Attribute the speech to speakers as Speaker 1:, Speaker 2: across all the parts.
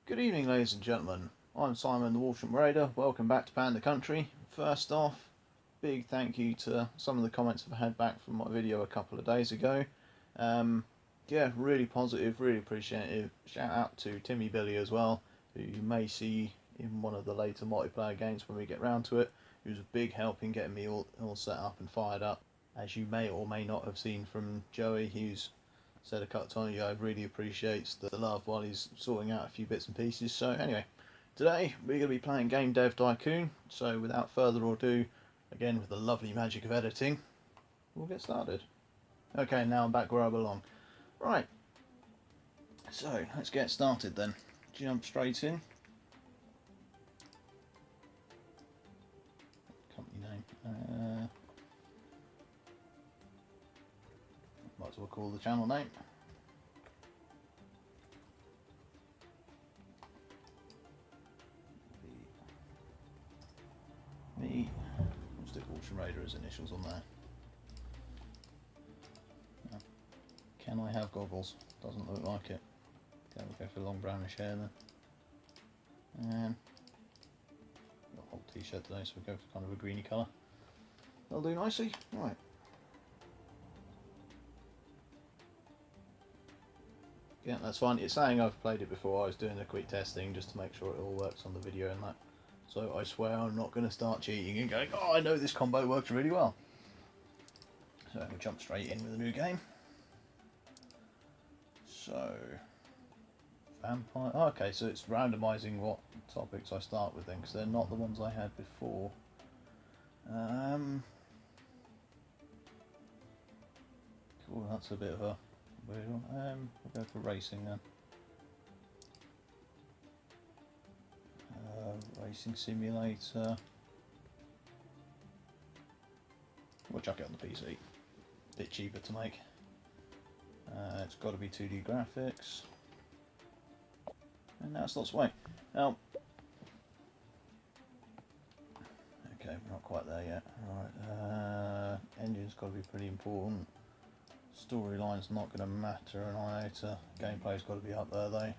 Speaker 1: Good evening, ladies and gentlemen. I'm Simon the WalshamRaider. Welcome back to Panda Country. First off, big thank you to some of the comments I've had back from my video a couple of days ago. Yeah, really positive, really appreciative. Shout out to Timmy Billy as well, who you may see in one of the later multiplayer games when we get round to it. He was a big help in getting me all set up and fired up. As you may or may not have seen from Joey, who's said a couple of times, I really appreciates the love while he's sorting out a few bits and pieces. So anyway, today we're going to be playing Game Dev Tycoon. So without further ado, again with the lovely magic of editing, we'll get started. Okay, now I'm back where I belong. Right, so let's get started then. Jump straight in. Company name. Might as well call the channel name. Me. We'll stick WalshamRaider as initials on there. Now, can I have goggles? Doesn't look like it. Okay, we'll go for long brownish hair then. And got a whole t-shirt today, so we'll go for kind of a greeny colour. That'll do nicely. Right. Yeah, that's fine. It's saying I've played it before. I was doing a quick testing just to make sure it all works on the video and that. So I swear I'm not going to start cheating and going, oh, I know this combo works really well. So we'll jump straight in with a new game. So, vampire. Oh, okay, so it's randomising what topics I start with then, because they're not the ones I had before. Cool, that's a bit of a weird one. We'll go for racing then. Racing simulator. We'll chuck it on the PC. Bit cheaper to make. It's got to be 2D graphics. And now it's lots away. Now, okay, we're not quite there yet. Right, engine's got to be pretty important. Storyline's not going to matter an iota. Gameplay's got to be up there though.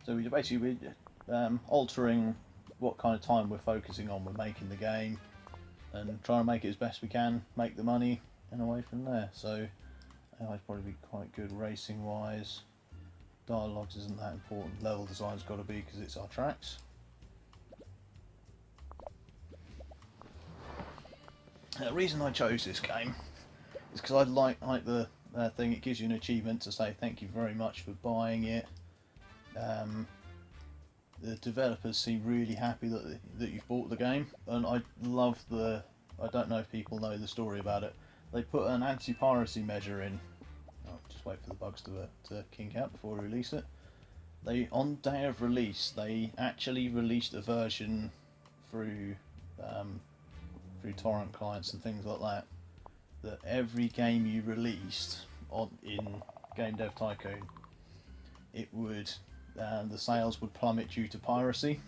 Speaker 1: So we're basically altering what kind of time we're focusing on. We're making the game and trying to make it as best we can, make the money, and away from there. So AI's probably be quite good racing wise. Dialogues isn't that important. Level design's got to be because it's our tracks. The reason I chose this game is because I like the thing. It gives you an achievement to say thank you very much for buying it. The developers seem really happy that you've bought the game, and I love the. I don't know if people know the story about it. They put an anti-piracy measure in. I'll just wait for the bugs to kink out before we release it. On day of release, they actually released a version through torrent clients and things like that. That every game you released in Game Dev Tycoon, it would the sales would plummet due to piracy.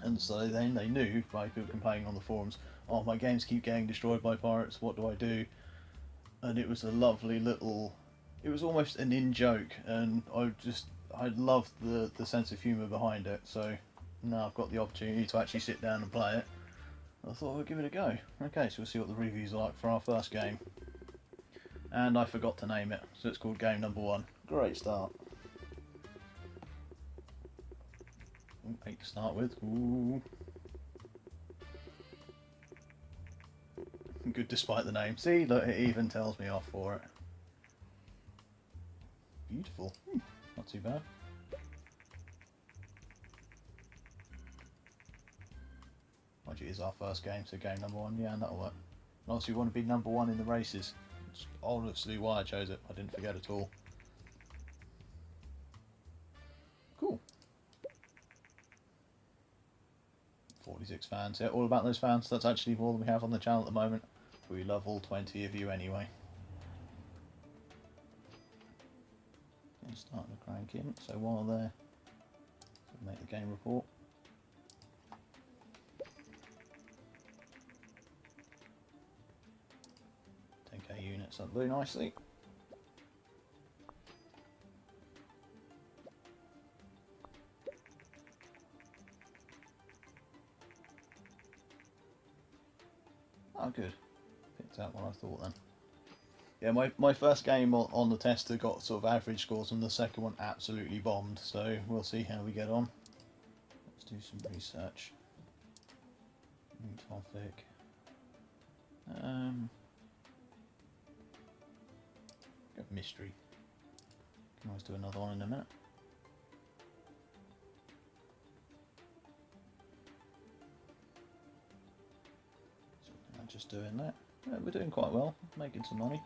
Speaker 1: And so then they knew by people complaining on the forums, oh, my games keep getting destroyed by pirates, what do I do? And it was a lovely little, it was almost an in-joke, and I loved the sense of humour behind it. So now I've got the opportunity to actually sit down and play it. I thought I'd give it a go. Okay, so we'll see what the reviews are like for our first game. And I forgot to name it, so it's called Game Number 1. Great start. 8 to start with. Ooh. Good despite the name. See, look, it even tells me off for it. Beautiful. Not too bad. Mind you, it is our first game, so game number 1, yeah, and that'll work. And obviously we want to be number 1 in the races. That's obviously why I chose it. I didn't forget at all. Cool. 46 fans, yeah, all about those fans. That's actually more than we have on the channel at the moment. We love all 20 of you anyway. Okay, starting to crank in, so while they're make the game report. Units up very nicely. Oh, good. Picked out what I thought then. Yeah, my first game on the tester got sort of average scores, and the second one absolutely bombed. So we'll see how we get on. Let's do some research. New topic. Got mystery. Can always do another one in a minute. So I'm just doing that. Yeah, we're doing quite well, making some money.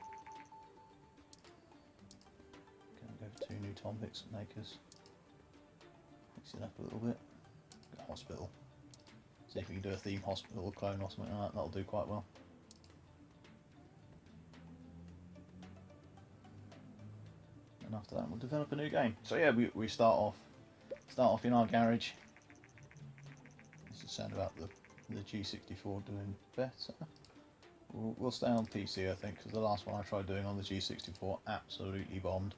Speaker 1: Going to go for 2 new topics and make us mix it up a little bit. Got a hospital. See if we can do a theme hospital or clone or something like that. That'll do quite well. And after that, we'll develop a new game. So yeah, we start off in our garage. This is sad about the G64 doing better. We'll stay on PC, I think, because the last one I tried doing on the G64 absolutely bombed.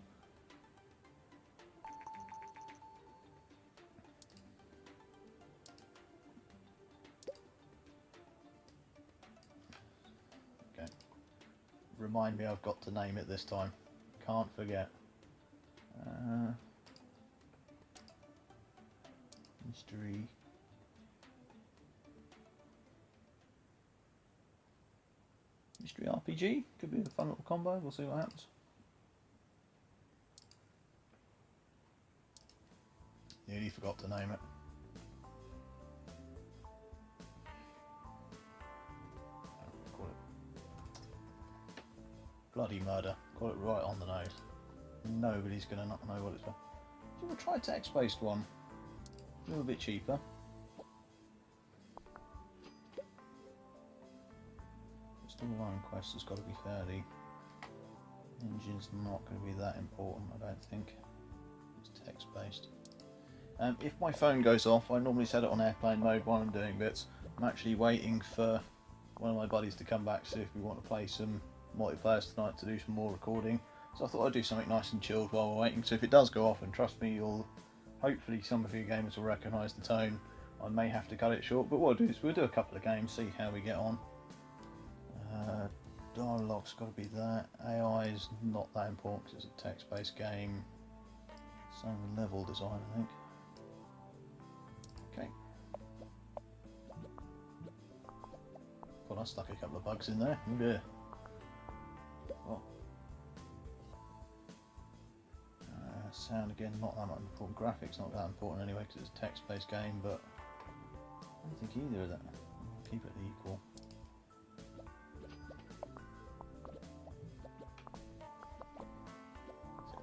Speaker 1: Okay. Remind me I've got to name it this time. Can't forget. Mystery. Mystery RPG, could be a fun little combo, we'll see what happens. Nearly forgot to name it. Call it Bloody Murder, call it right on the nose. Nobody's going to not know what it's for. Do you want to try a text-based one? A little bit cheaper. Storyline quest has got to be fairly. Engine's not going to be that important, I don't think. It's text-based. If my phone goes off, I normally set it on airplane mode while I'm doing bits. I'm actually waiting for one of my buddies to come back to see if we want to play some multiplayer tonight to do some more recording. So I thought I'd do something nice and chilled while we're waiting. So if it does go off, and trust me, hopefully some of you gamers will recognise the tone. I may have to cut it short, but what I'll do is we'll do a couple of games, see how we get on. Dialogue's got to be that. AI is not that important because it's a text-based game. Same level design, I think. Okay. God, I stuck a couple of bugs in there. Yeah. Well. Sound again, not that much important. Graphics not that important anyway because it's a text-based game, but I don't think either of that. I'll keep it equal.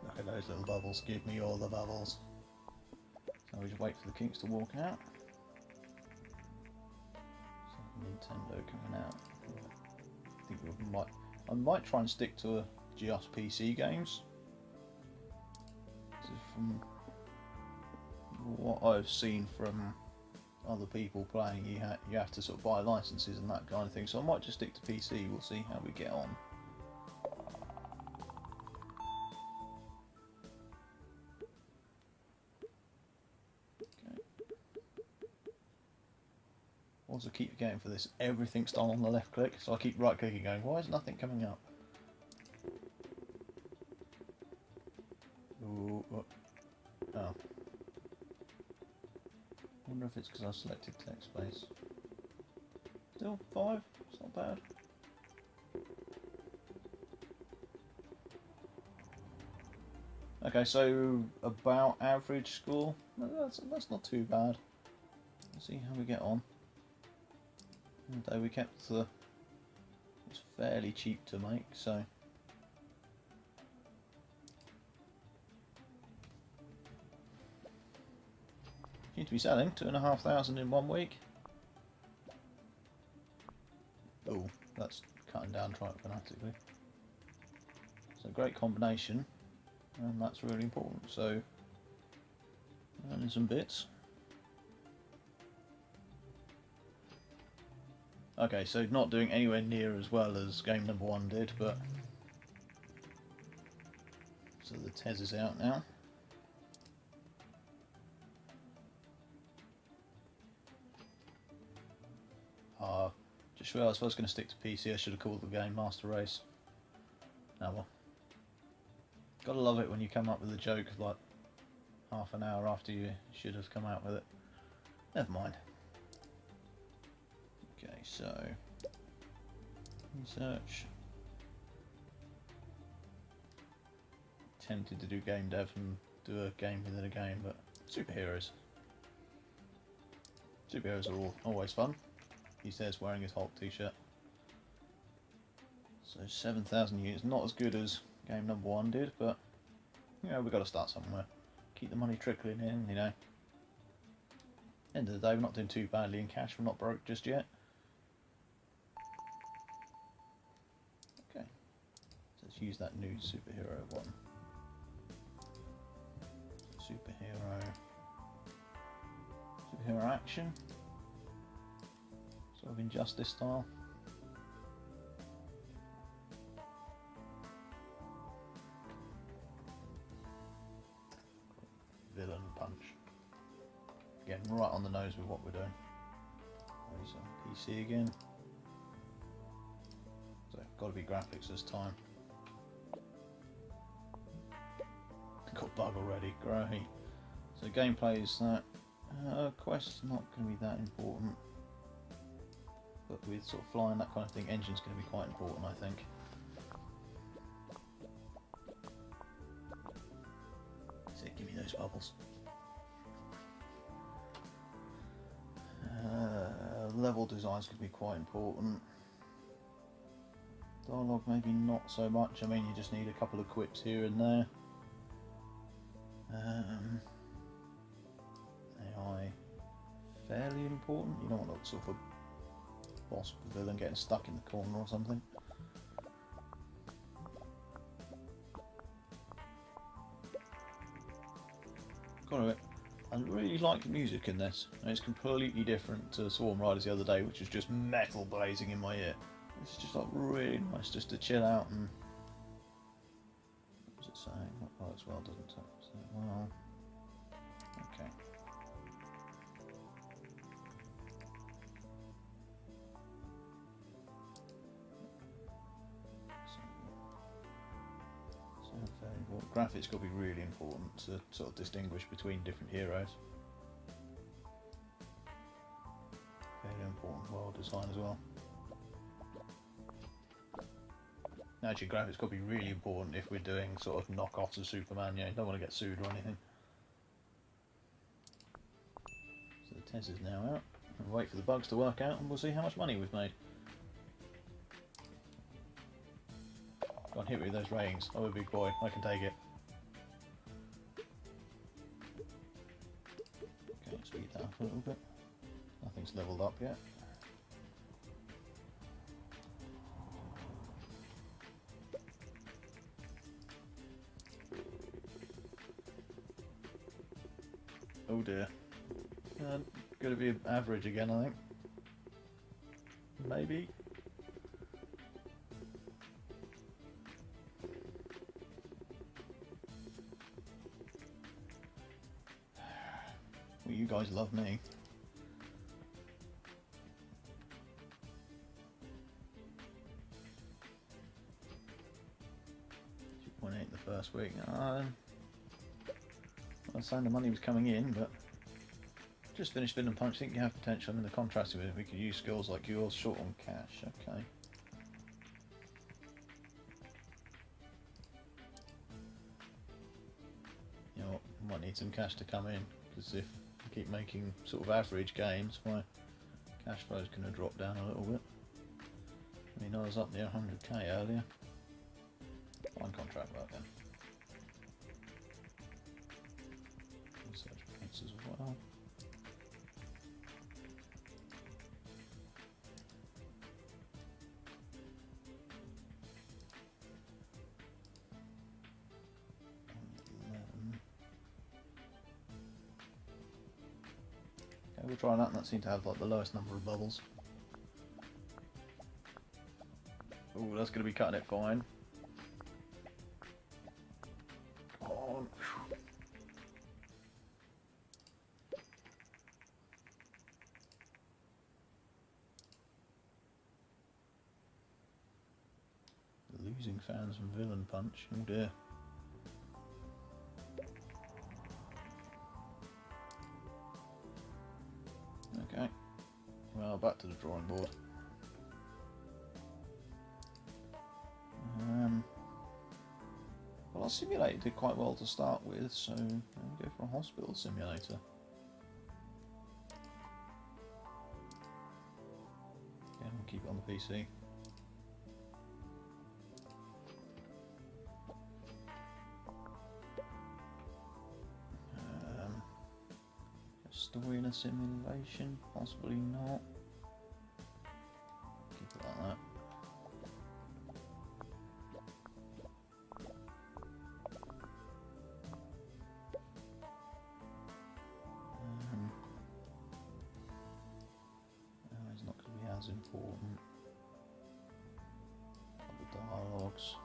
Speaker 1: Look at those little bubbles. Give me all the bubbles. So we just wait for the kinks to walk out. So Nintendo coming out. I think I might try and stick to just PC games. From what I've seen from other people playing, you have to sort of buy licenses and that kind of thing. So I might just stick to PC. We'll see how we get on. Okay. Also keep forgetting for this, everything's done on the left click. So I keep right clicking, going, why is nothing coming up? Ooh, oh. I wonder if it's because I selected text space. Still 5, it's not bad. Okay, so about average score. That's not too bad. Let's see how we get on. Although we kept the. It's fairly cheap to make, so. Seem to be selling 2,500 in 1 week. Oh, that's cutting down fanatically. So great combination, and that's really important. So earning some bits. Okay, so not doing anywhere near as well as game number 1 did, but so the Tez is out now. swear I was going to stick to PC. I should have called the game Master Race. Oh well. Gotta love it when you come up with a joke like half an hour after you should have come out with it. Never mind. Okay, so research. Tempted to do game dev and do a game within a game, but superheroes. Superheroes are always fun. He says wearing his Hulk t-shirt. So 7,000 units, not as good as game number 1 did, but you know, we've got to start somewhere. Keep the money trickling in, you know. End of the day, we're not doing too badly in cash, we're not broke just yet. Okay, so let's use that new superhero one. Superhero action. Sort of Injustice style. Villian Punch. Again, right on the nose with what we're doing. There's on PC again. So, got to be graphics this time. Got bug already, great. So gameplay is that. Quest's not going to be that important. But with sort of flying, that kind of thing, engine's going to be quite important, I think. So give me those bubbles. Level design's going to be quite important. Dialogue maybe not so much. I mean, you just need a couple of quips here and there. AI fairly important. You don't want to sort of a boss villain getting stuck in the corner or something. Got it. I really like the music in this, and it's completely different to Swarm Riders the other day, which was just metal blazing in my ear. It's just like really nice just to chill out and. What's it saying? That works well, doesn't it? So, well, okay. Graphics got to be really important to sort of distinguish between different heroes. Very important world design as well. Actually, graphics got to be really important if we're doing sort of knockoffs of Superman. Yeah, you don't want to get sued or anything. So the test is now out. We'll wait for the bugs to work out, and we'll see how much money we've made. Go on, hit me with those ratings. I'm a big boy. I can take it. Okay, speed that up a little bit. Nothing's leveled up yet. Oh dear. Going to be average again, I think. Maybe. Well, you guys love me. 2.8 the first week. I was saying the money was coming in, but just finished Villian Punch. I think you have potential. I'm in the contrasting with it. We could use skills like yours, short on cash. Okay. You know what? Might need some cash to come in, because if I keep making sort of average games, my cash flow is going to drop down a little bit. I mean, I was up near 100k earlier. Fine contract work then. Research points as well. Okay, we'll try that, and that seemed to have like the lowest number of bubbles. Oh, that's going to be cutting it fine. Come on. Using fans from Villian Punch. Oh dear. Okay. Well, back to the drawing board. Well, our simulator did quite well to start with, so I'll go for a hospital simulator. Again, we'll keep it on the PC. Story in a simulation? Possibly not. Keep it like that. It's not going to be as important. The dialogues.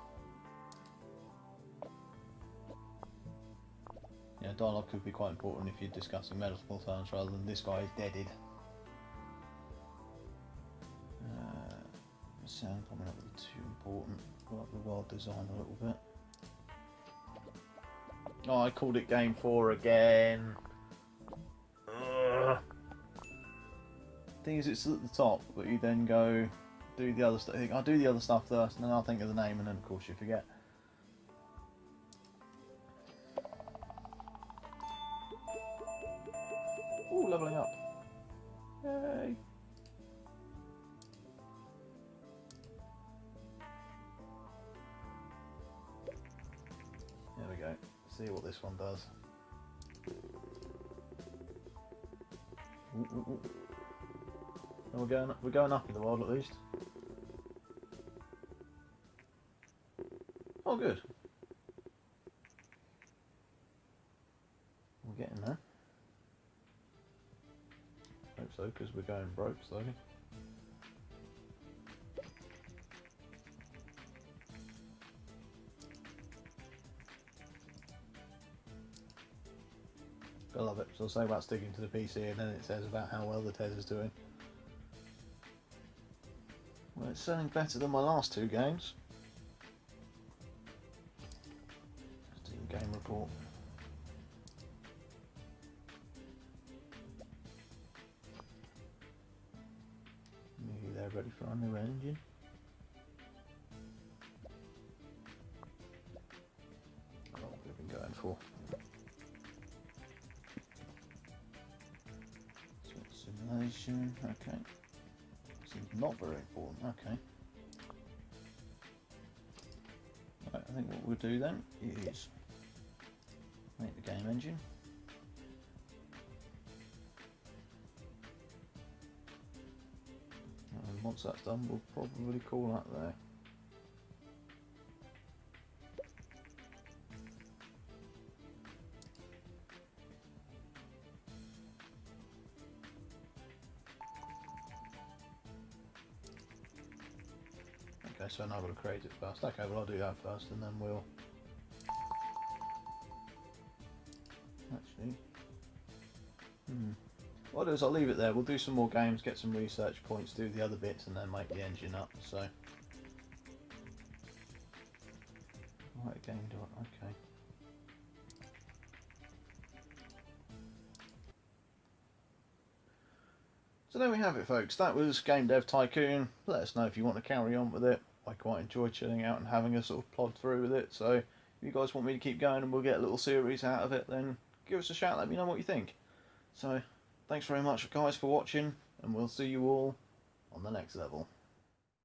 Speaker 1: Yeah, dialogue could be quite important if you're discussing medical terms rather than this guy is deaded. Sound probably not really too important. Like the world design a little bit. Oh, I called it Game 4 again. Thing is, it's at the top, but you then go do the other stuff. I'll do the other stuff first, and then I'll think of the name, and then of course you forget. Ooh, leveling up. Yay! There we go. See what this one does. Ooh, ooh, ooh. Oh, we're going up in the world at least. Oh, good. We're getting there. Hope so, because we're going broke slowly. I love it. So I'll say about sticking to the PC, and then it says about how well the TES is doing. Well, it's selling better than my last two games. Let's do the game report. Maybe they're ready for our new engine. Oh, what we've been going for. Simulation, okay. Seems not very important, okay. Right, I think what we'll do then is make the game engine. And once that's done, we'll probably call that there. Okay, so now I've got to create it first. Okay, well I'll do that first and then we'll... Actually... What I'll do is I'll leave it there. We'll do some more games, get some research points, do the other bits and then make the engine up, so... Right, game do it, okay. So there we have it, folks. That was Game Dev Tycoon. Let us know if you want to carry on with it. I quite enjoy chilling out and having a sort of plod through with it. So if you guys want me to keep going and we'll get a little series out of it, then give us a shout. Let me know what you think. So thanks very much, guys, for watching, and we'll see you all on the next level.